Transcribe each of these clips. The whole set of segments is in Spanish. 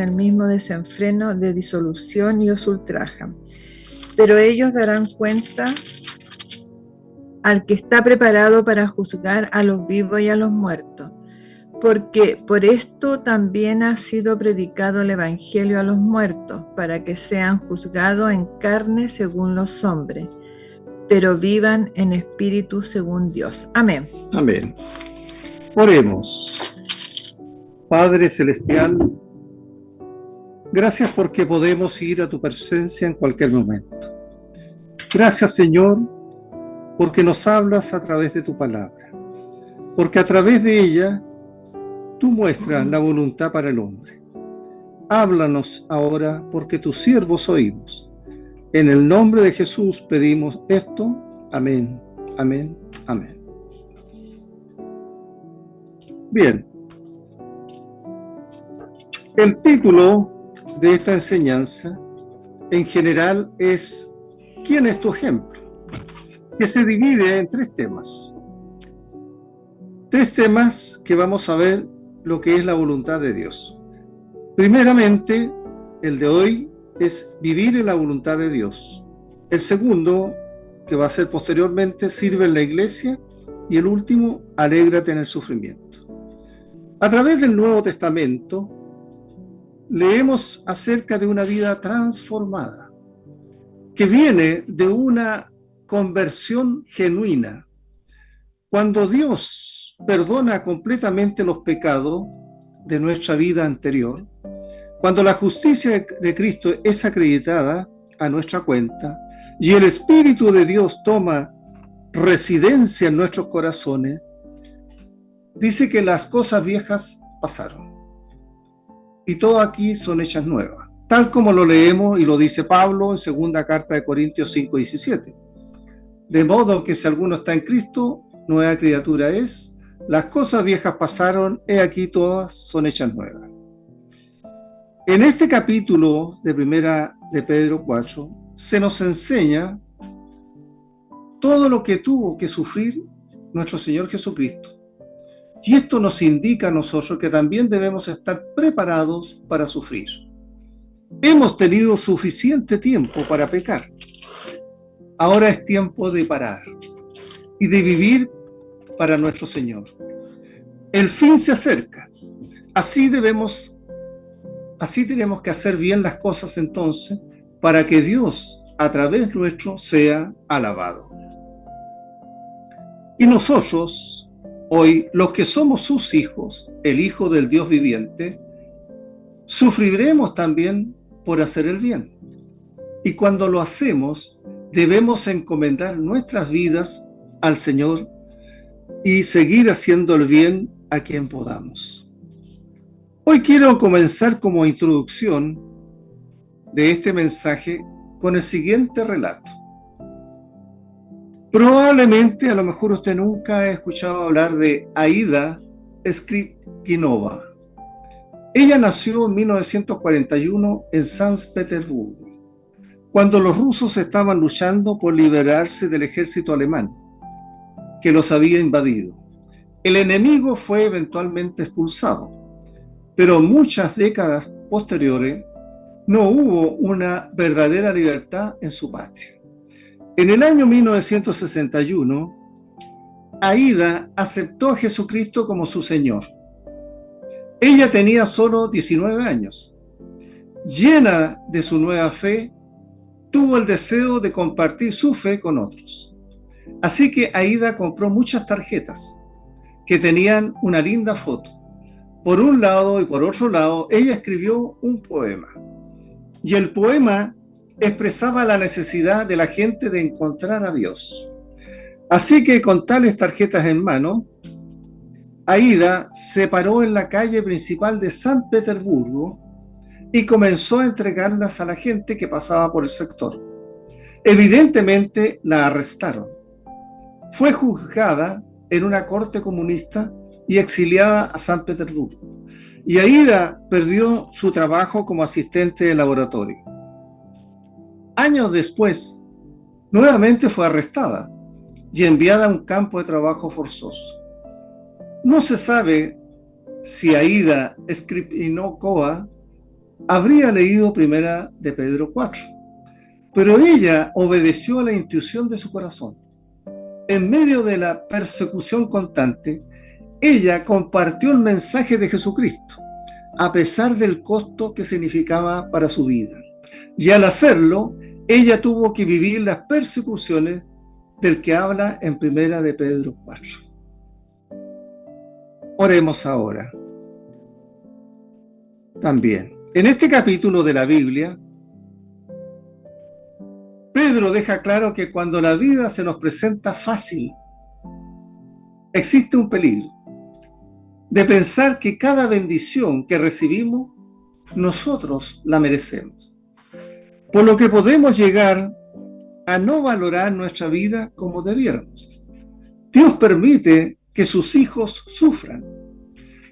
el mismo desenfreno de disolución y os ultrajan. Pero ellos darán cuenta al que está preparado para juzgar a los vivos y a los muertos, porque por esto también ha sido predicado el Evangelio a los muertos, para que sean juzgados en carne según los hombres, pero vivan en espíritu según Dios. Amén. Amén. Oremos. Padre Celestial, gracias porque podemos ir a tu presencia en cualquier momento. Gracias, Señor, porque nos hablas a través de tu palabra, porque a través de ella tú muestras la voluntad para el hombre. Háblanos ahora, porque tus siervos oímos. En el nombre de Jesús pedimos esto. Amén, amén, amén. Bien. El título de esta enseñanza en general es ¿quién es tu ejemplo?, que se divide en tres temas. Tres temas que vamos a ver lo que es la voluntad de Dios. Primeramente, el de hoy es vivir en la voluntad de Dios. El segundo, que va a ser posteriormente, sirve en la iglesia. Y el último, alégrate en el sufrimiento. A través del Nuevo Testamento, leemos acerca de una vida transformada, que viene de una conversión genuina. Cuando Dios perdona completamente los pecados de nuestra vida anterior, cuando la justicia de Cristo es acreditada a nuestra cuenta y el Espíritu de Dios toma residencia en nuestros corazones, dice que las cosas viejas pasaron y todo aquí son hechas nuevas, tal como lo leemos y lo dice Pablo en segunda carta de Corintios 5:17. De modo que si alguno está en Cristo, nueva criatura es, las cosas viejas pasaron, he aquí todas son hechas nuevas. En este capítulo de primera de Pedro 4, se nos enseña todo lo que tuvo que sufrir nuestro Señor Jesucristo. Y esto nos indica a nosotros que también debemos estar preparados para sufrir. Hemos tenido suficiente tiempo para pecar. Ahora es tiempo de parar y de vivir para nuestro Señor. El fin se acerca. Así tenemos que hacer bien las cosas entonces, para que Dios a través nuestro sea alabado. Y nosotros, hoy, los que somos sus hijos, el Hijo del Dios viviente, sufriremos también por hacer el bien. Y cuando lo hacemos, debemos encomendar nuestras vidas al Señor y seguir haciendo el bien a quien podamos. Hoy quiero comenzar como introducción de este mensaje con el siguiente relato. Probablemente, a lo mejor usted nunca ha escuchado hablar de Aida Skripkinova. Ella nació en 1941 en San Petersburgo, cuando los rusos estaban luchando por liberarse del ejército alemán, que los había invadido. El enemigo fue eventualmente expulsado, pero muchas décadas posteriores no hubo una verdadera libertad en su patria. En el año 1961, Aida aceptó a Jesucristo como su Señor. Ella tenía solo 19 años. Llena de su nueva fe, tuvo el deseo de compartir su fe con otros. Así que Aida compró muchas tarjetas que tenían una linda foto. Por un lado y por otro lado, ella escribió un poema. Y el poema expresaba la necesidad de la gente de encontrar a Dios. Así que con tales tarjetas en mano, Aida se paró en la calle principal de San Petersburgo y comenzó a entregarlas a la gente que pasaba por el sector. Evidentemente la arrestaron. Fue juzgada en una corte comunista y exiliada a San Petersburgo. Y Aida perdió su trabajo como asistente de laboratorio. Años después, nuevamente fue arrestada y enviada a un campo de trabajo forzoso. No se sabe si Aida Skripnikova habría leído primera de Pedro 4, pero ella obedeció a la intuición de su corazón. En medio de la persecución constante, ella compartió el mensaje de Jesucristo, a pesar del costo que significaba para su vida. Y al hacerlo, ella tuvo que vivir las persecuciones del que habla en primera de Pedro 4. Oremos ahora. También, en este capítulo de la Biblia, Pedro deja claro que cuando la vida se nos presenta fácil, existe un peligro de pensar que cada bendición que recibimos, nosotros la merecemos. Por lo que podemos llegar a no valorar nuestra vida como debiéramos. Dios permite que sus hijos sufran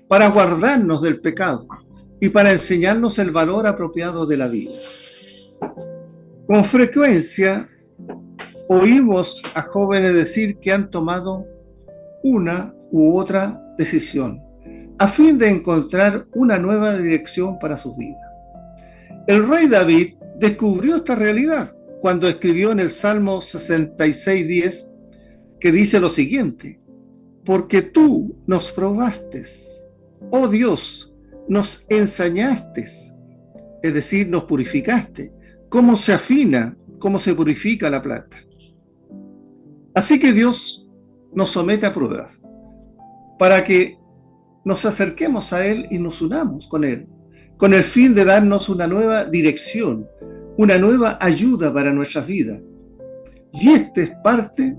para guardarnos del pecado y para enseñarnos el valor apropiado de la vida. Con frecuencia oímos a jóvenes decir que han tomado una u otra decisión a fin de encontrar una nueva dirección para su vida. El rey David descubrió esta realidad cuando escribió en el Salmo 66:10, que dice lo siguiente: porque tú nos probaste, oh Dios, nos ensañaste, es decir, nos purificaste, cómo se afina, cómo se purifica la plata. Así que Dios nos somete a pruebas para que nos acerquemos a Él y nos unamos con Él, con el fin de darnos una nueva dirección, una nueva ayuda para nuestras vidas. Y este es parte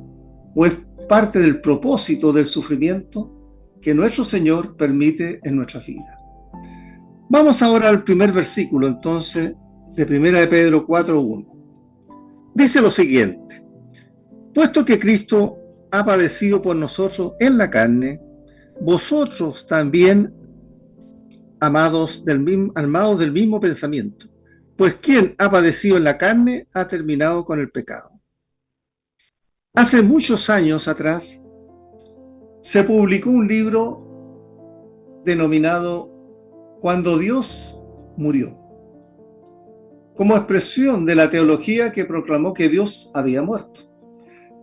del propósito del sufrimiento que nuestro Señor permite en nuestras vidas. Vamos ahora al primer versículo, entonces, de primera de Pedro 4:1. Dice lo siguiente: puesto que Cristo ha padecido por nosotros en la carne, vosotros también, amados del mismo pensamiento, pues quien ha padecido en la carne ha terminado con el pecado. Hace muchos años atrás se publicó un libro denominado Cuando Dios murió, como expresión de la teología que proclamó que Dios había muerto.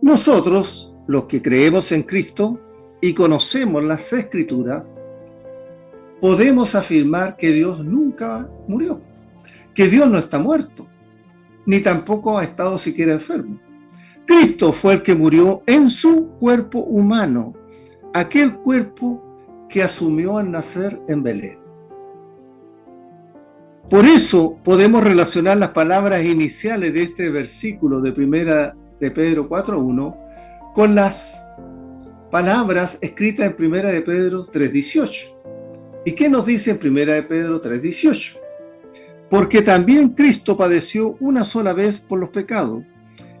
Nosotros, los que creemos en Cristo y conocemos las Escrituras, podemos afirmar que Dios nunca murió, que Dios no está muerto, ni tampoco ha estado siquiera enfermo. Cristo fue el que murió en su cuerpo humano, aquel cuerpo que asumió al nacer en Belén. Por eso podemos relacionar las palabras iniciales de este versículo de primera de Pedro 4:1 con las palabras escritas en primera de Pedro 3:18. ¿Y qué nos dice en primera de Pedro 3:18? Porque también Cristo padeció una sola vez por los pecados,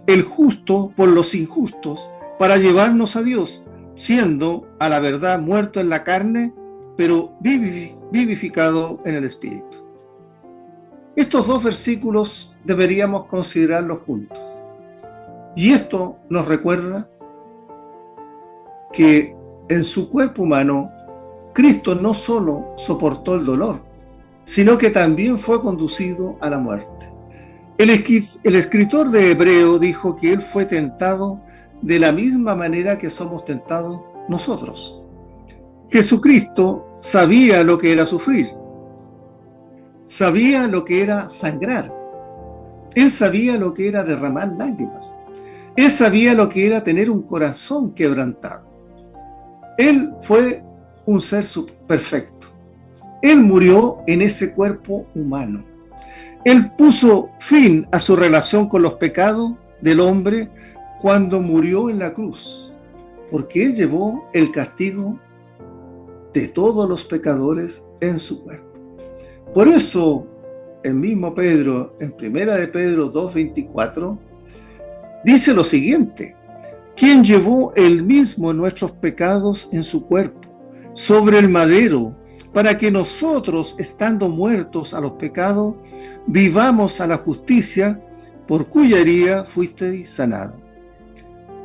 el justo por los injustos, para llevarnos a Dios, siendo a la verdad muerto en la carne, pero vivificado en el Espíritu. Estos dos versículos deberíamos considerarlos juntos. Y esto nos recuerda que en su cuerpo humano, Cristo no solo soportó el dolor, sino que también fue conducido a la muerte. El escritor de Hebreo dijo que él fue tentado de la misma manera que somos tentados nosotros. Jesucristo sabía lo que era sufrir, sabía lo que era sangrar, él sabía lo que era derramar lágrimas, él sabía lo que era tener un corazón quebrantado. Él fue un ser perfecto. Él murió en ese cuerpo humano. Él puso fin a su relación con los pecados del hombre cuando murió en la cruz, porque Él llevó el castigo de todos los pecadores en su cuerpo. Por eso, el mismo Pedro, en primera de Pedro 2:24, dice lo siguiente: quien llevó él mismo nuestros pecados en su cuerpo, sobre el madero, para que nosotros, estando muertos a los pecados, vivamos a la justicia, por cuya herida fuisteis sanados.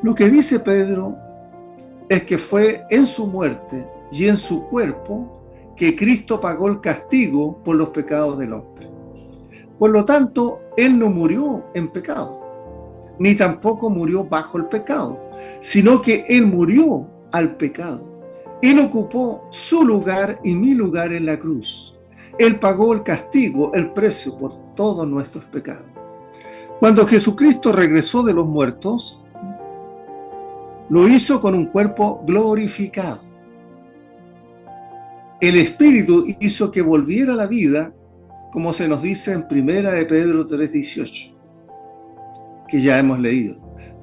Lo que dice Pedro es que fue en su muerte y en su cuerpo que Cristo pagó el castigo por los pecados del hombre. Por lo tanto, Él no murió en pecado, ni tampoco murió bajo el pecado, sino que Él murió al pecado. Él ocupó su lugar y mi lugar en la cruz. Él pagó el castigo, el precio por todos nuestros pecados. Cuando Jesucristo regresó de los muertos, lo hizo con un cuerpo glorificado. El Espíritu hizo que volviera a la vida, como se nos dice en 1 de Pedro 3:18, que ya hemos leído.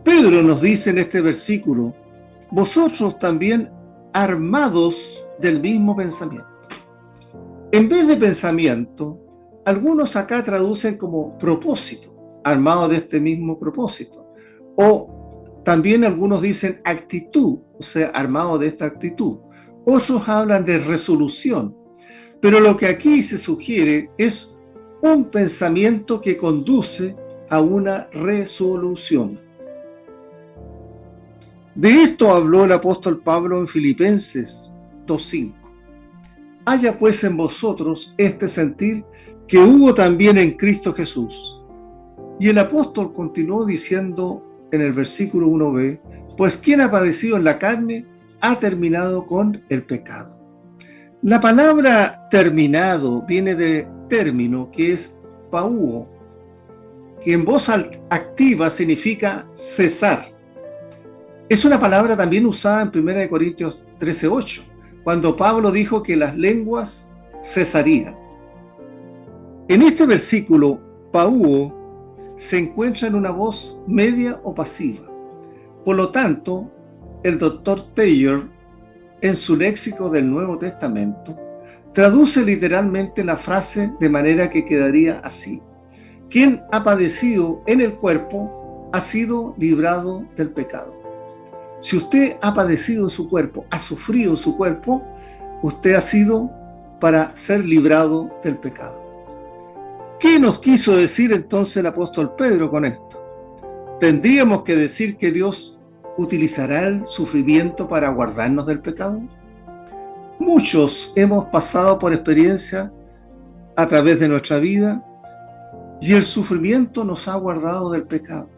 Pedro nos dice en este versículo: vosotros también armados del mismo pensamiento. En vez de pensamiento, algunos acá traducen como propósito, armado de este mismo propósito. O también algunos dicen actitud, o sea, armado de esta actitud. Otros hablan de resolución. Pero lo que aquí se sugiere es un pensamiento que conduce a una resolución. De esto habló el apóstol Pablo en Filipenses 2:5. Haya pues en vosotros este sentir que hubo también en Cristo Jesús. Y el apóstol continuó diciendo en el versículo 1b, pues quien ha padecido en la carne ha terminado con el pecado. La palabra terminado viene de término, que es pauo, que en voz activa significa cesar. Es una palabra también usada en 1 Corintios 13:8, cuando Pablo dijo que las lenguas cesarían. En este versículo, pauo se encuentra en una voz media o pasiva. Por lo tanto, el Dr. Taylor, en su léxico del Nuevo Testamento, traduce literalmente la frase de manera que quedaría así: quien ha padecido en el cuerpo ha sido librado del pecado. Si usted ha padecido en su cuerpo, ha sufrido en su cuerpo, usted ha sido para ser librado del pecado. ¿Qué nos quiso decir entonces el apóstol Pedro con esto? ¿Tendríamos que decir que Dios utilizará el sufrimiento para guardarnos del pecado? Muchos hemos pasado por experiencia a través de nuestra vida y el sufrimiento nos ha guardado del pecado.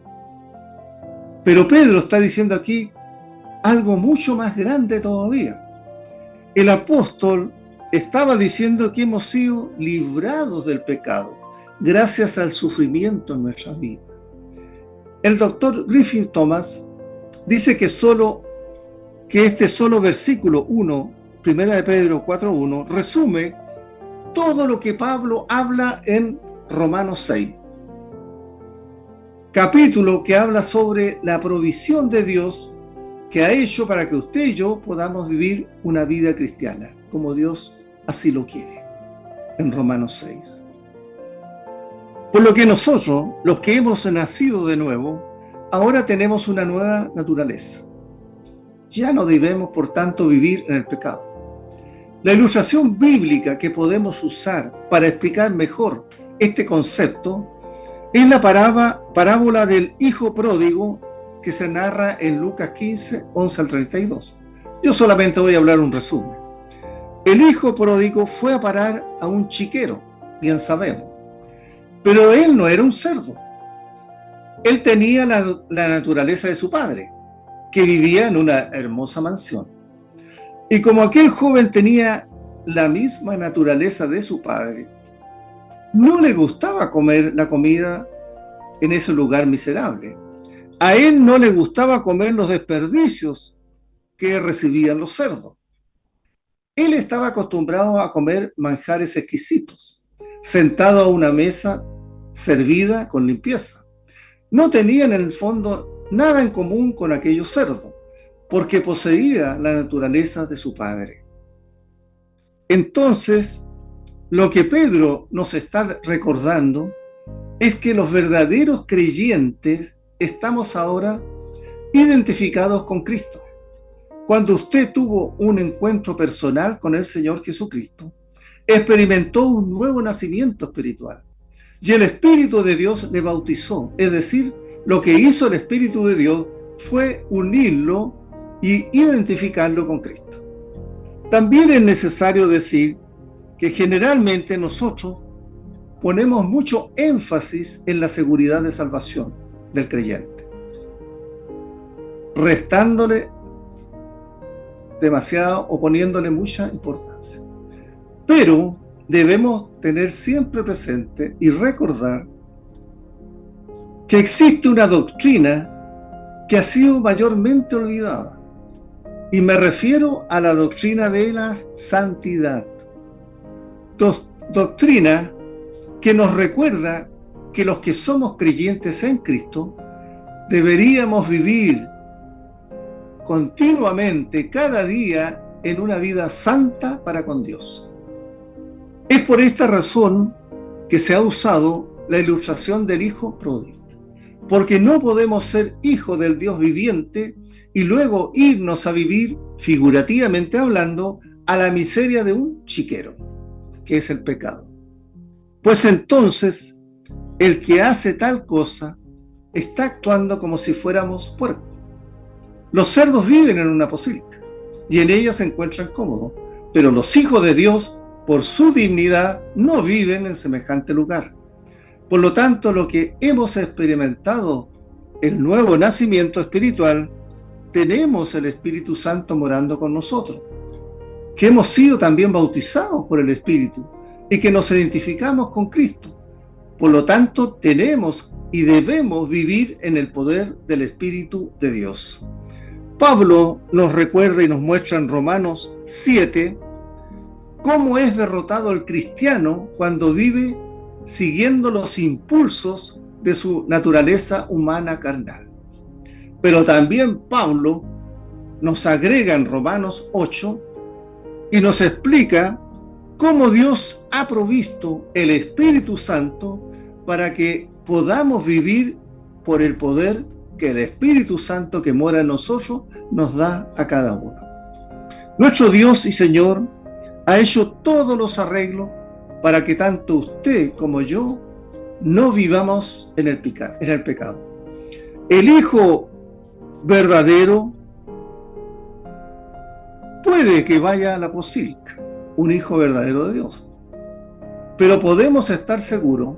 Pero Pedro está diciendo aquí algo mucho más grande todavía. El apóstol estaba diciendo que hemos sido librados del pecado gracias al sufrimiento en nuestra vida. El doctor Griffith Thomas dice que este solo versículo 1, 1 de Pedro 4:1, resume todo lo que Pablo habla en Romanos 6. Capítulo que habla sobre la provisión de Dios que ha hecho para que usted y yo podamos vivir una vida cristiana, como Dios así lo quiere, en Romanos 6. Por lo que nosotros, los que hemos nacido de nuevo, ahora tenemos una nueva naturaleza. Ya no debemos, por tanto, vivir en el pecado. La ilustración bíblica que podemos usar para explicar mejor este concepto es la parábola del hijo pródigo que se narra en Lucas 15, 11 al 32. Yo solamente voy a hablar un resumen. El hijo pródigo fue a parar a un chiquero, bien sabemos, pero él no era un cerdo. Él tenía la naturaleza de su padre, que vivía en una hermosa mansión. Y como aquel joven tenía la misma naturaleza de su padre, no le gustaba comer la comida en ese lugar miserable. A él no le gustaba comer los desperdicios que recibían los cerdos. Él estaba acostumbrado a comer manjares exquisitos, sentado a una mesa servida con limpieza. No tenía en el fondo nada en común con aquellos cerdos, porque poseía la naturaleza de su padre. Entonces, lo que Pedro nos está recordando es que los verdaderos creyentes estamos ahora identificados con Cristo. Cuando usted tuvo un encuentro personal con el Señor Jesucristo, experimentó un nuevo nacimiento espiritual. Y el Espíritu de Dios le bautizó. Es decir, lo que hizo el Espíritu de Dios fue unirlo y identificarlo con Cristo. También es necesario decir que generalmente nosotros ponemos mucho énfasis en la seguridad de salvación del creyente, restándole demasiado o poniéndole mucha importancia. Pero debemos tener siempre presente y recordar que existe una doctrina que ha sido mayormente olvidada, y me refiero a la doctrina de la santidad. Doctrina que nos recuerda que los que somos creyentes en Cristo deberíamos vivir continuamente, cada día, en una vida santa para con Dios. Es por esta razón que se ha usado la ilustración del hijo pródigo, porque no podemos ser hijos del Dios viviente y luego irnos a vivir, figurativamente hablando, a la miseria de un chiquero, que es el pecado. Pues entonces, el que hace tal cosa está actuando como si fuéramos puercos. Los cerdos viven en una pocilga y en ella se encuentran cómodos, pero los hijos de Dios, por su dignidad, no viven en semejante lugar. Por lo tanto, lo que hemos experimentado, el nuevo nacimiento espiritual, tenemos el Espíritu Santo morando con nosotros, que hemos sido también bautizados por el Espíritu y que nos identificamos con Cristo. Por lo tanto, tenemos y debemos vivir en el poder del Espíritu de Dios. Pablo nos recuerda y nos muestra en Romanos 7 cómo es derrotado el cristiano cuando vive siguiendo los impulsos de su naturaleza humana carnal. Pero también Pablo nos agrega en Romanos 8 y nos explica cómo Dios ha provisto el Espíritu Santo para que podamos vivir por el poder que el Espíritu Santo que mora en nosotros nos da a cada uno. Nuestro Dios y Señor ha hecho todos los arreglos para que tanto usted como yo no vivamos en el pecado. El Hijo verdadero puede que vaya a la pocilga, un hijo verdadero de Dios, pero podemos estar seguros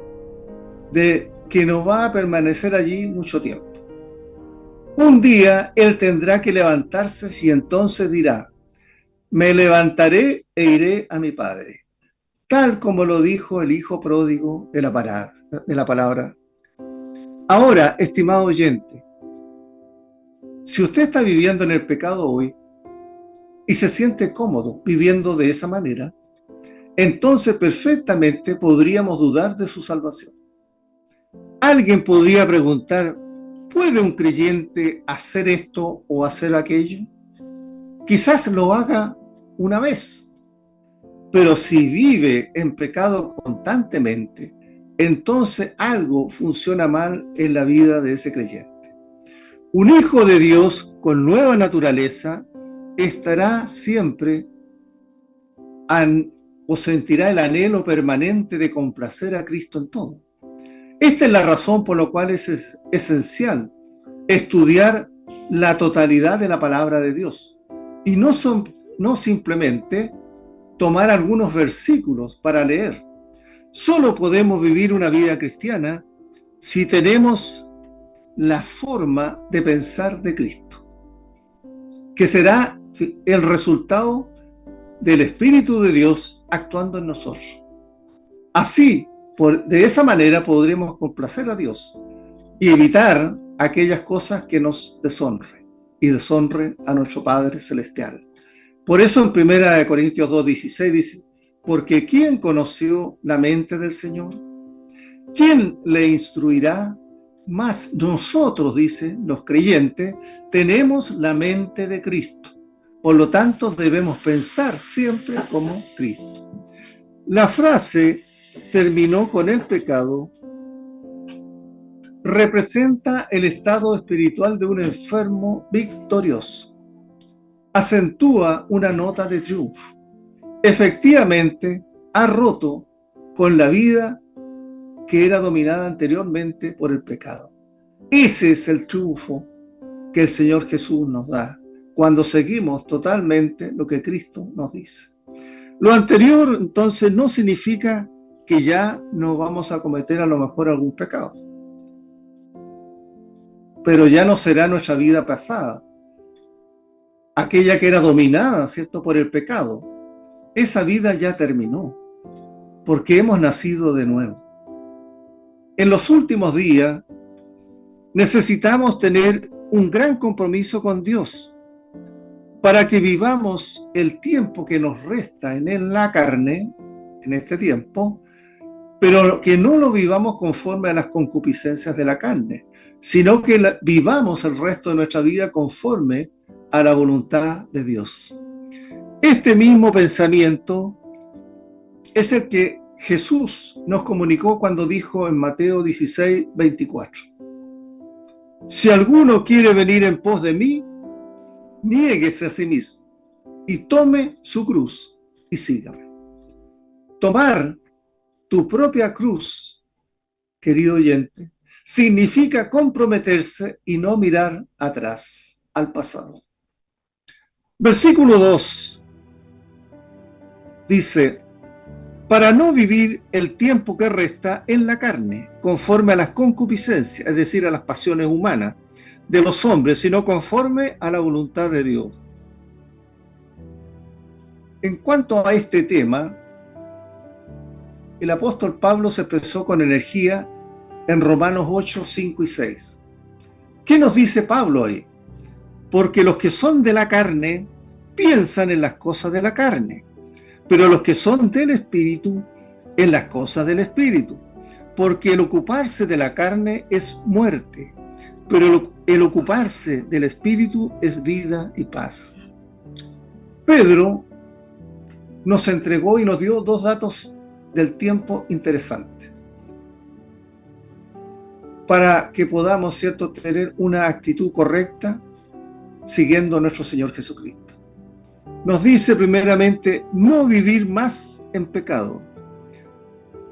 de que no va a permanecer allí mucho tiempo. Un día él tendrá que levantarse y entonces dirá: me levantaré e iré a mi padre, tal como lo dijo el hijo pródigo de la palabra. Ahora, estimado oyente, si usted está viviendo en el pecado hoy y se siente cómodo viviendo de esa manera, entonces perfectamente podríamos dudar de su salvación. Alguien podría preguntar: ¿puede un creyente hacer esto o hacer aquello? Quizás lo haga una vez, pero si vive en pecado constantemente, entonces algo funciona mal en la vida de ese creyente. Un hijo de Dios con nueva naturaleza estará siempre o sentirá el anhelo permanente de complacer a Cristo en todo. Esta es la razón por la cual es esencial estudiar la totalidad de la palabra de Dios y no simplemente tomar algunos versículos para leer. Solo podemos vivir una vida cristiana si tenemos la forma de pensar de Cristo, que será el resultado del Espíritu de Dios actuando en nosotros. Así, de esa manera podremos complacer a Dios y evitar aquellas cosas que nos deshonren y deshonren a nuestro Padre Celestial. Por eso en 1 Corintios 2:16 dice: porque ¿quién conoció la mente del Señor? ¿Quién le instruirá? Mas nosotros, dice, los creyentes, tenemos la mente de Cristo. Por lo tanto, debemos pensar siempre como Cristo. La frase terminó con el pecado representa el estado espiritual de un enfermo victorioso. Acentúa una nota de triunfo. Efectivamente, ha roto con la vida que era dominada anteriormente por el pecado. Ese es el triunfo que el Señor Jesús nos da cuando seguimos totalmente lo que Cristo nos dice. Lo anterior, entonces, no significa que ya no vamos a cometer a lo mejor algún pecado, pero ya no será nuestra vida pasada, aquella que era dominada, ¿cierto?, por el pecado. Esa vida ya terminó, porque hemos nacido de nuevo. En los últimos días necesitamos tener un gran compromiso con Dios para que vivamos el tiempo que nos resta en la carne, en este tiempo, pero que no lo vivamos conforme a las concupiscencias de la carne, sino que vivamos el resto de nuestra vida conforme a la voluntad de Dios. Este mismo pensamiento es el que Jesús nos comunicó cuando dijo en Mateo 16, 24: si alguno quiere venir en pos de mí, niéguese a sí mismo y tome su cruz y sígame. Tomar tu propia cruz, querido oyente, significa comprometerse y no mirar atrás, al pasado. Versículo 2 dice: para no vivir el tiempo que resta en la carne, conforme a las concupiscencias, es decir, a las pasiones humanas de los hombres, sino conforme a la voluntad de Dios. En cuanto a este tema, el apóstol Pablo se expresó con energía en Romanos 8, 5 y 6. ¿Qué nos dice Pablo ahí? Porque los que son de la carne piensan en las cosas de la carne, pero los que son del Espíritu, en las cosas del Espíritu. Porque el ocuparse de la carne es muerte, pero el ocuparse del Espíritu es vida y paz. Pedro nos entregó y nos dio dos datos del tiempo interesantes para que podamos, ¿cierto?, tener una actitud correcta siguiendo a nuestro Señor Jesucristo. Nos dice primeramente no vivir más en pecado.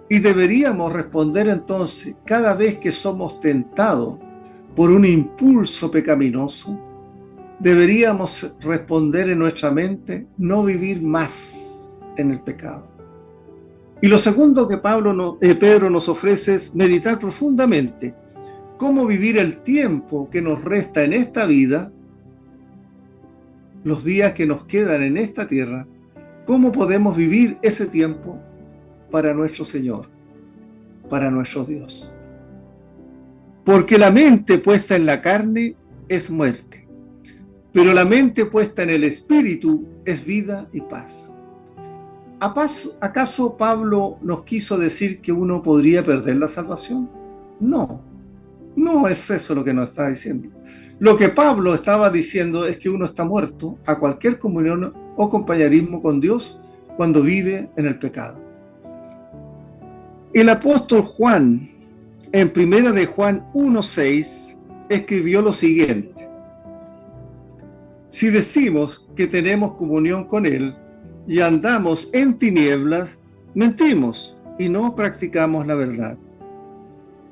Y deberíamos responder entonces, cada vez que somos tentados por un impulso pecaminoso, deberíamos responder en nuestra mente, no vivir más en el pecado. Y lo segundo que Pedro nos ofrece es meditar profundamente cómo vivir el tiempo que nos resta en esta vida, los días que nos quedan en esta tierra, cómo podemos vivir ese tiempo para nuestro Señor, para nuestro Dios. Porque la mente puesta en la carne es muerte, pero la mente puesta en el Espíritu es vida y paz. ¿Acaso Pablo nos quiso decir que uno podría perder la salvación? No, no es eso lo que nos está diciendo. Lo que Pablo estaba diciendo es que uno está muerto a cualquier comunión o compañerismo con Dios cuando vive en el pecado. El apóstol Juan, en 1 de Juan 1:6, escribió lo siguiente: si decimos que tenemos comunión con Él y andamos en tinieblas, mentimos y no practicamos la verdad.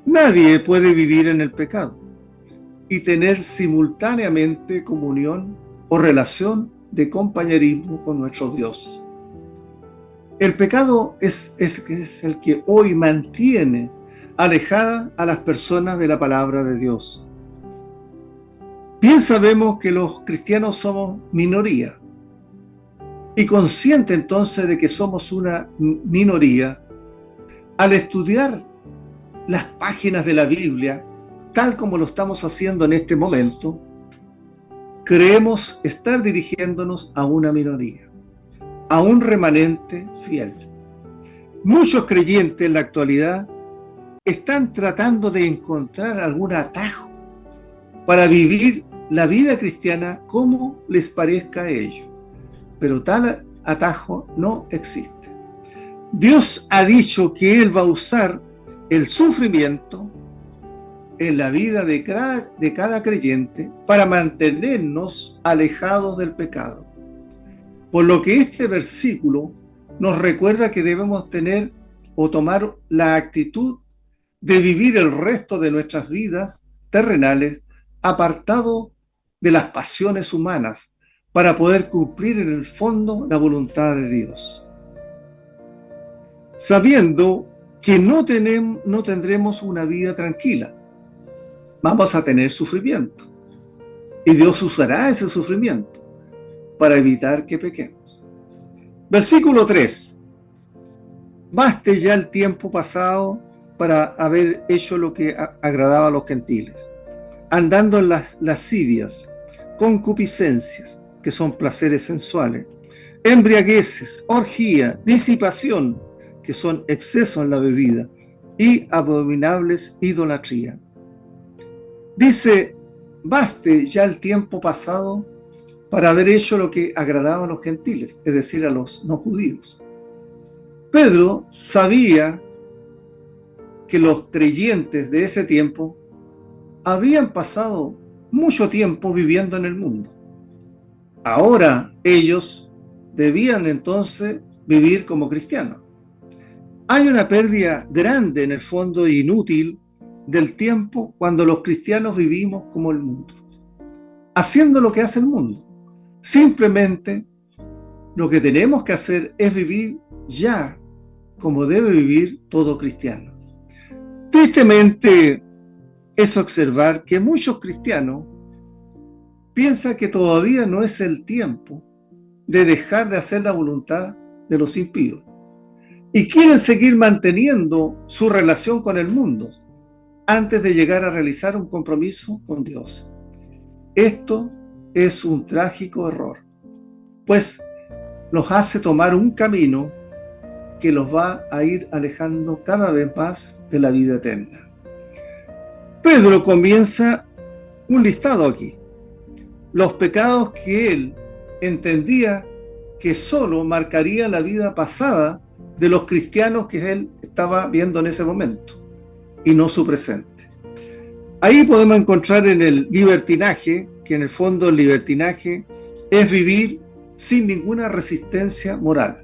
Nadie puede vivir en el pecado y tener simultáneamente comunión o relación de compañerismo con nuestro Dios. El pecado es el que hoy mantiene alejada a las personas de la palabra de Dios. Bien sabemos que los cristianos somos minoría, y consciente entonces de que somos una minoría, al estudiar las páginas de la Biblia, tal como lo estamos haciendo en este momento, creemos estar dirigiéndonos a una minoría, a un remanente fiel. Muchos creyentes en la actualidad están tratando de encontrar algún atajo para vivir la vida cristiana como les parezca a ellos, pero tal atajo no existe. Dios ha dicho que Él va a usar el sufrimiento en la vida de cada creyente para mantenernos alejados del pecado. Por lo que este versículo nos recuerda que debemos tener o tomar la actitud de vivir el resto de nuestras vidas terrenales apartado de las pasiones humanas para poder cumplir en el fondo la voluntad de Dios. sabiendo que no tendremos una vida tranquila. Vamos a tener sufrimiento. Y Dios usará ese sufrimiento para evitar que pequemos. Versículo 3. Baste ya el tiempo pasado para haber hecho lo que agradaba a los gentiles, andando en las lascivias, concupiscencias, que son placeres sensuales, embriagueces, orgía, disipación, que son excesos en la bebida, y abominables idolatría. Dice, baste ya el tiempo pasado para haber hecho lo que agradaba a los gentiles, es decir, a los no judíos. Pedro sabía que los creyentes de ese tiempo habían pasado mucho tiempo viviendo en el mundo. Ahora ellos debían entonces vivir como cristianos. Hay una pérdida grande en el fondo inútil del tiempo cuando los cristianos vivimos como el mundo, haciendo lo que hace el mundo. Simplemente lo que tenemos que hacer es vivir ya como debe vivir todo cristiano. Tristemente es observar que muchos cristianos piensan que todavía no es el tiempo de dejar de hacer la voluntad de los impíos y quieren seguir manteniendo su relación con el mundo antes de llegar a realizar un compromiso con Dios. Esto es un trágico error, pues los hace tomar un camino que los va a ir alejando cada vez más de la vida eterna. Pedro comienza un listado aquí. Los pecados que él entendía que solo marcaría la vida pasada de los cristianos que él estaba viendo en ese momento y no su presente. Ahí podemos encontrar en el libertinaje, que en el fondo el libertinaje es vivir sin ninguna resistencia moral,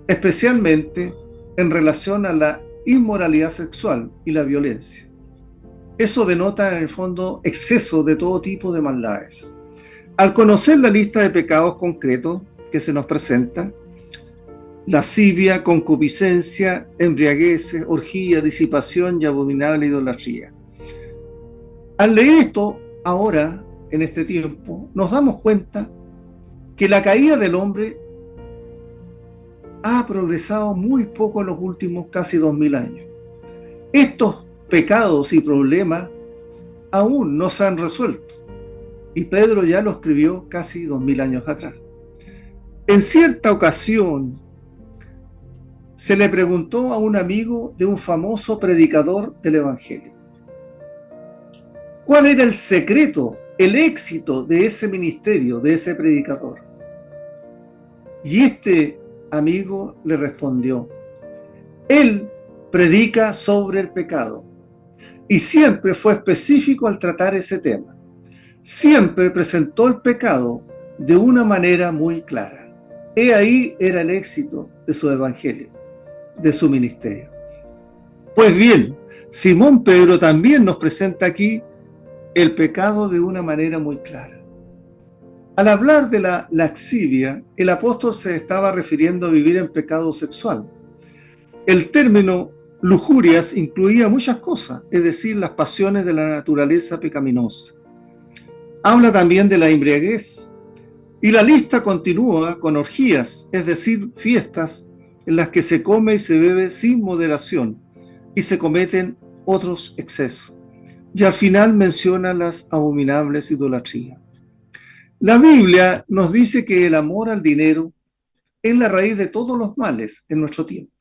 especialmente en relación a la inmoralidad sexual y la violencia. Eso denota en el fondo exceso de todo tipo de maldades. Al conocer la lista de pecados concretos que se nos presenta, lascivia, concupiscencia, embriagueces, orgía, disipación y abominable idolatría. Al leer esto ahora, en este tiempo, nos damos cuenta que la caída del hombre ha progresado muy poco en los últimos casi 2000 años. Estos pecados y problemas aún no se han resuelto, y Pedro ya lo escribió casi 2000 años atrás. En cierta ocasión se le preguntó a un amigo de un famoso predicador del Evangelio cuál era el secreto, el éxito de ese ministerio, de ese predicador. Y este amigo le respondió, él predica sobre el pecado y siempre fue específico al tratar ese tema. Siempre presentó el pecado de una manera muy clara. He ahí era el éxito de su evangelio, de su ministerio. Pues bien, Simón Pedro también nos presenta aquí el pecado de una manera muy clara. Al hablar de la laxivia, el apóstol se estaba refiriendo a vivir en pecado sexual. El término lujurias incluía muchas cosas, es decir, las pasiones de la naturaleza pecaminosa. Habla también de la embriaguez, y la lista continúa con orgías, es decir, fiestas en las que se come y se bebe sin moderación y se cometen otros excesos. Y al final menciona las abominables idolatrías. La Biblia nos dice que el amor al dinero es la raíz de todos los males en nuestro tiempo.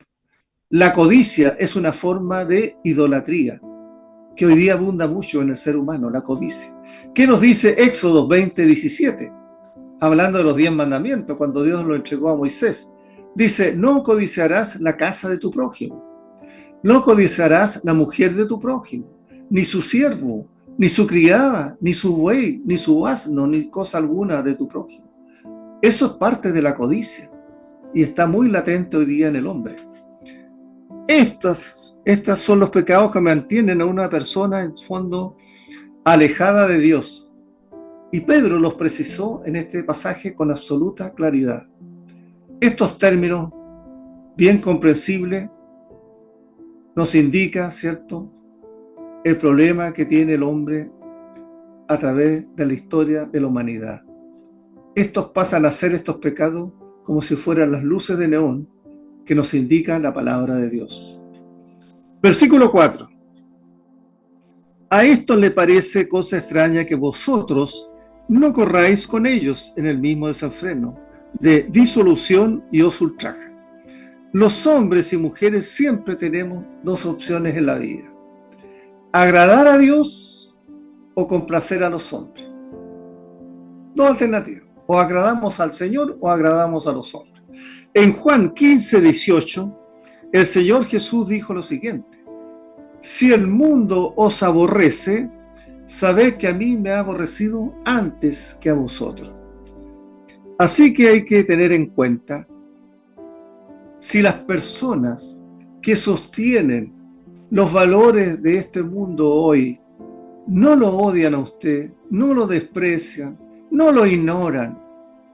La codicia es una forma de idolatría que hoy día abunda mucho en el ser humano, la codicia. ¿Qué nos dice Éxodo 20:17? Hablando de los 10 mandamientos, cuando Dios lo entregó a Moisés. Dice, no codiciarás la casa de tu prójimo, no codiciarás la mujer de tu prójimo, ni su siervo, ni su criada, ni su buey, ni su asno, ni cosa alguna de tu prójimo. Eso es parte de la codicia y está muy latente hoy día en el hombre. Estas son los pecados que mantienen a una persona en fondo alejada de Dios. Y Pedro los precisó en este pasaje con absoluta claridad. Estos términos bien comprensible, nos indica, ¿cierto?, el problema que tiene el hombre a través de la historia de la humanidad. Estos pasan a ser estos pecados como si fueran las luces de neón que nos indica la palabra de Dios. Versículo 4. A esto le parece cosa extraña que vosotros no corráis con ellos en el mismo desenfreno de disolución y os ultrajan. Los hombres y mujeres siempre tenemos dos opciones en la vida: agradar a Dios o complacer a los hombres. Dos alternativas: o agradamos al Señor o agradamos a los hombres. En Juan 15:18, el Señor Jesús dijo lo siguiente: si el mundo os aborrece, sabed que a mí me ha aborrecido antes que a vosotros. Así que hay que tener en cuenta, si las personas que sostienen los valores de este mundo hoy no lo odian a usted, no lo desprecian, no lo ignoran,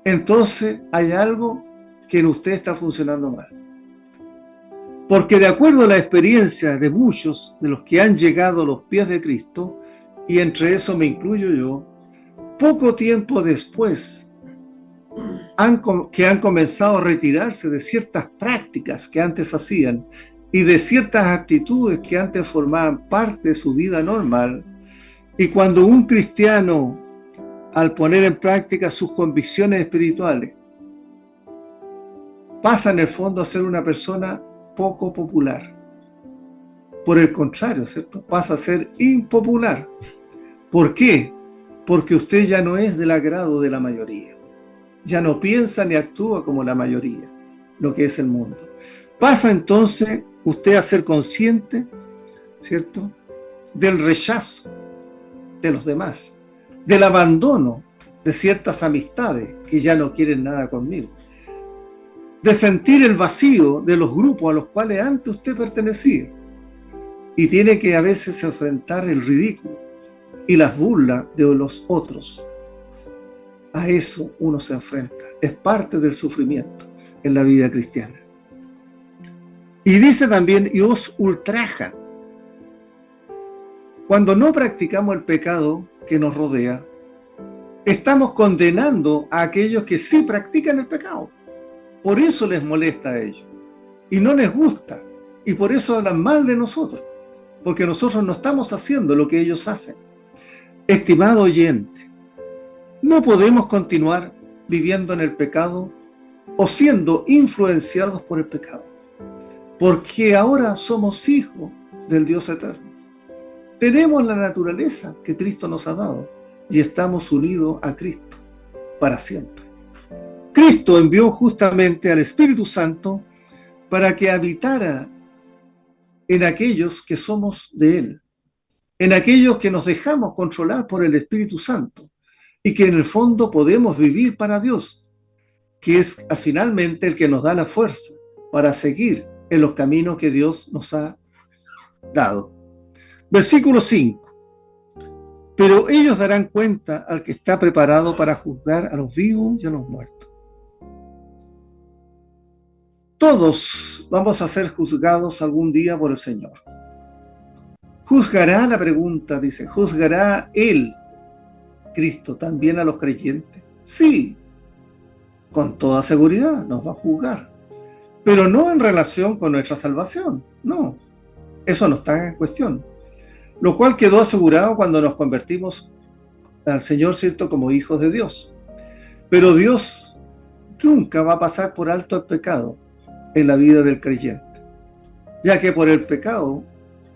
entonces hay algo que en usted está funcionando mal. Porque de acuerdo a la experiencia de muchos de los que han llegado a los pies de Cristo, y entre eso me incluyo yo, poco tiempo después han comenzado a retirarse de ciertas prácticas que antes hacían y de ciertas actitudes que antes formaban parte de su vida normal. Y cuando un cristiano, al poner en práctica sus convicciones espirituales, pasa en el fondo a ser una persona poco popular. Por el contrario, ¿cierto?, pasa a ser impopular. ¿Por qué? Porque usted ya no es del agrado de la mayoría. Ya no piensa ni actúa como la mayoría, lo que es el mundo. Pasa entonces usted a ser consciente, ¿cierto?, del rechazo de los demás, del abandono de ciertas amistades que ya no quieren nada conmigo, de sentir el vacío de los grupos a los cuales antes usted pertenecía, y tiene que a veces enfrentar el ridículo y las burlas de los otros. A eso uno se enfrenta, es parte del sufrimiento en la vida cristiana. Y dice también: y os ultrajan. Cuando no practicamos el pecado que nos rodea, estamos condenando a aquellos que sí practican el pecado. Por eso les molesta a ellos y no les gusta, y por eso hablan mal de nosotros, porque nosotros no estamos haciendo lo que ellos hacen. Estimado oyente, no podemos continuar viviendo en el pecado o siendo influenciados por el pecado, porque ahora somos hijos del Dios eterno. Tenemos la naturaleza que Cristo nos ha dado y estamos unidos a Cristo para siempre. Cristo envió justamente al Espíritu Santo para que habitara en aquellos que somos de Él, en aquellos que nos dejamos controlar por el Espíritu Santo y que en el fondo podemos vivir para Dios, que es finalmente el que nos da la fuerza para seguir en los caminos que Dios nos ha dado. Versículo 5. Pero ellos darán cuenta al que está preparado para juzgar a los vivos y a los muertos. Todos vamos a ser juzgados algún día por el Señor. ¿Juzgará? La pregunta dice, ¿juzgará Él, Cristo, también a los creyentes? Sí, con toda seguridad nos va a juzgar, pero no en relación con nuestra salvación, no, eso no está en cuestión, lo cual quedó asegurado cuando nos convertimos al Señor, ¿cierto?, como hijos de Dios. Pero Dios nunca va a pasar por alto el pecado en la vida del creyente, ya que por el pecado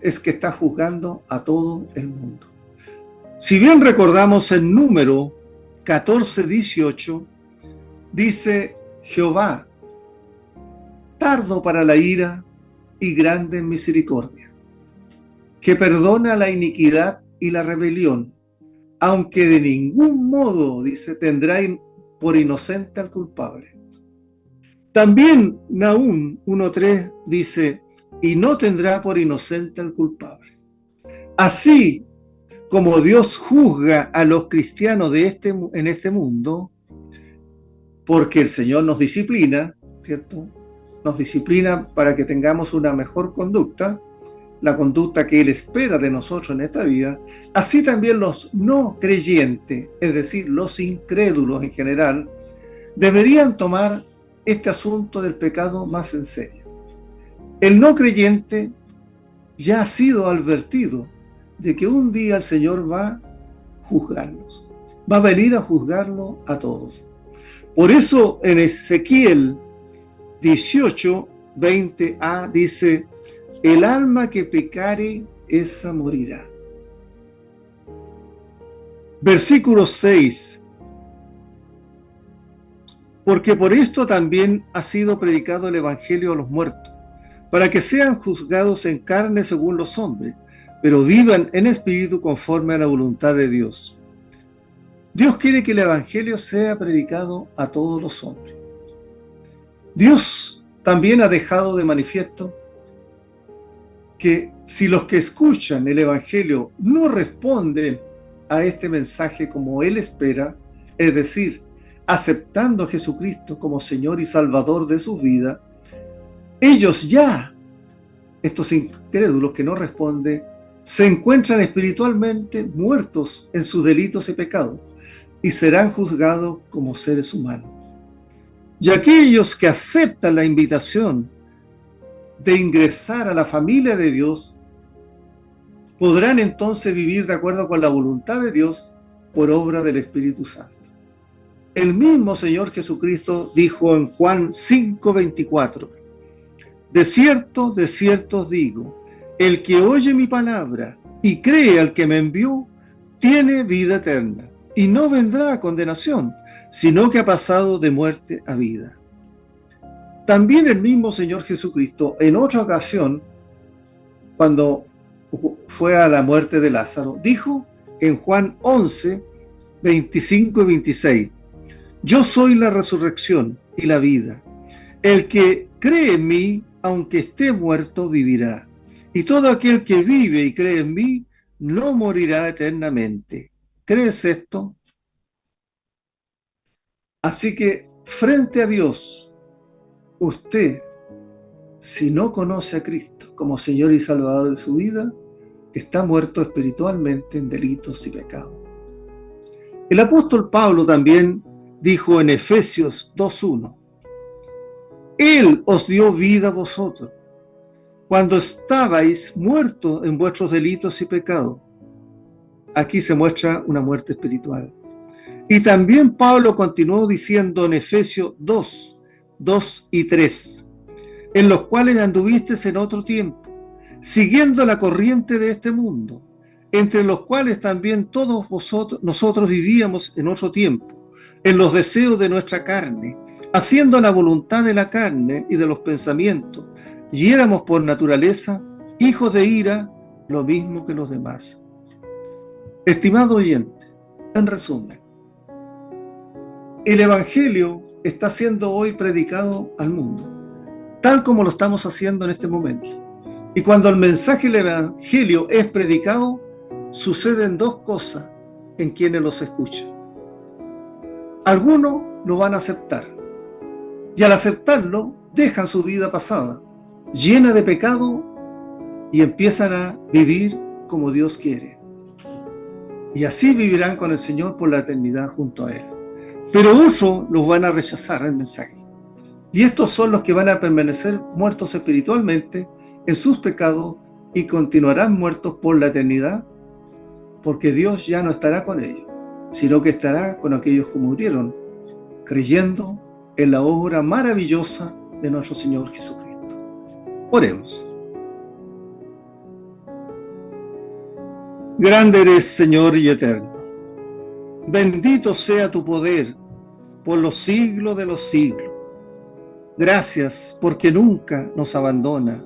es que está juzgando a todo el mundo. Si bien recordamos en Número 14:18, dice: Jehová, tardo para la ira y grande en misericordia, que perdona la iniquidad y la rebelión, aunque de ningún modo, dice, tendrá por inocente al culpable. También Nahum 1:3 dice: y no tendrá por inocente al culpable. Así como Dios juzga a los cristianos en este mundo, porque el Señor nos disciplina, ¿cierto?, nos disciplina para que tengamos una mejor conducta, la conducta que Él espera de nosotros en esta vida, así también los no creyentes, es decir, los incrédulos en general, deberían tomar este asunto del pecado más en serio. El no creyente ya ha sido advertido de que un día el Señor va a juzgarlos, va a venir a juzgarlo a todos. Por eso en Ezequiel 18, 20a dice: el alma que pecare, esa morirá. Versículo 6. Porque por esto también ha sido predicado el Evangelio a los muertos, para que sean juzgados en carne según los hombres, pero vivan en espíritu conforme a la voluntad de Dios. Dios quiere que el Evangelio sea predicado a todos los hombres. Dios también ha dejado de manifiesto que si los que escuchan el Evangelio no responden a este mensaje como Él espera, es decir, aceptando a Jesucristo como Señor y Salvador de su vida, ellos ya, estos incrédulos que no responden, se encuentran espiritualmente muertos en sus delitos y pecados y serán juzgados como seres humanos. Y aquellos que aceptan la invitación de ingresar a la familia de Dios podrán entonces vivir de acuerdo con la voluntad de Dios por obra del Espíritu Santo. El mismo Señor Jesucristo dijo en Juan 5:24: de cierto os digo, el que oye mi palabra y cree al que me envió, tiene vida eterna, y no vendrá a condenación, sino que ha pasado de muerte a vida. También el mismo Señor Jesucristo, en otra ocasión, cuando fue a la muerte de Lázaro, dijo en Juan 11, 25 y 26: yo soy la resurrección y la vida. El que cree en mí, aunque esté muerto, vivirá. Y todo aquel que vive y cree en mí, no morirá eternamente. ¿Crees esto? Así que, frente a Dios, usted, si no conoce a Cristo como Señor y Salvador de su vida, está muerto espiritualmente en delitos y pecados. El apóstol Pablo también dijo en Efesios 2:1: Él os dio vida a vosotros, cuando estabais muertos en vuestros delitos y pecados. Aquí se muestra una muerte espiritual. Y también Pablo continuó diciendo en Efesios 2 y 3: en los cuales anduvisteis en otro tiempo, siguiendo la corriente de este mundo, entre los cuales también todos nosotros vivíamos en otro tiempo, en los deseos de nuestra carne, haciendo la voluntad de la carne y de los pensamientos, y éramos por naturaleza hijos de ira, lo mismo que los demás. Estimado oyente, en resumen, el Evangelio está siendo hoy predicado al mundo, tal como lo estamos haciendo en este momento. Y cuando el mensaje del Evangelio es predicado, suceden dos cosas en quienes los escuchan. Algunos lo van a aceptar, y al aceptarlo, dejan su vida pasada, llena de pecado, y empiezan a vivir como Dios quiere. Y así vivirán con el Señor por la eternidad junto a Él. Pero otros los van a rechazar el mensaje. Y estos son los que van a permanecer muertos espiritualmente en sus pecados y continuarán muertos por la eternidad, porque Dios ya no estará con ellos, sino que estará con aquellos que murieron, creyendo en la obra maravillosa de nuestro Señor Jesucristo. Oremos. Grande eres, Señor y eterno. Bendito sea tu poder por los siglos de los siglos. Gracias porque nunca nos abandona,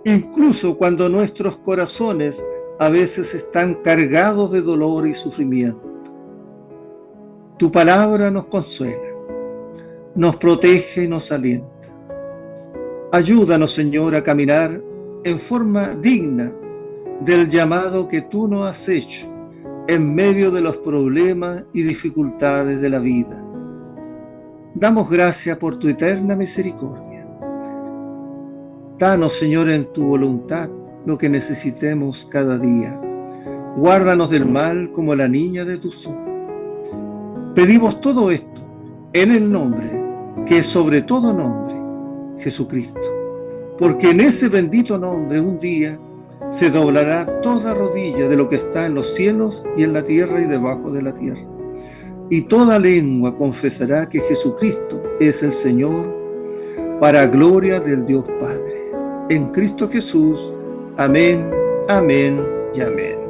incluso cuando nuestros corazones a veces están cargados de dolor y sufrimiento. Tu palabra nos consuela, nos protege y nos alienta. Ayúdanos, Señor, a caminar en forma digna del llamado que tú nos has hecho en medio de los problemas y dificultades de la vida. Damos gracias por tu eterna misericordia. Danos, Señor, en tu voluntad lo que necesitemos cada día. Guárdanos del mal como la niña de tus ojos. Pedimos todo esto en el nombre, que es sobre todo nombre, Jesucristo. Porque en ese bendito nombre un día se doblará toda rodilla de lo que está en los cielos y en la tierra y debajo de la tierra. Y toda lengua confesará que Jesucristo es el Señor, para gloria del Dios Padre. En Cristo Jesús. Amén, amén y amén.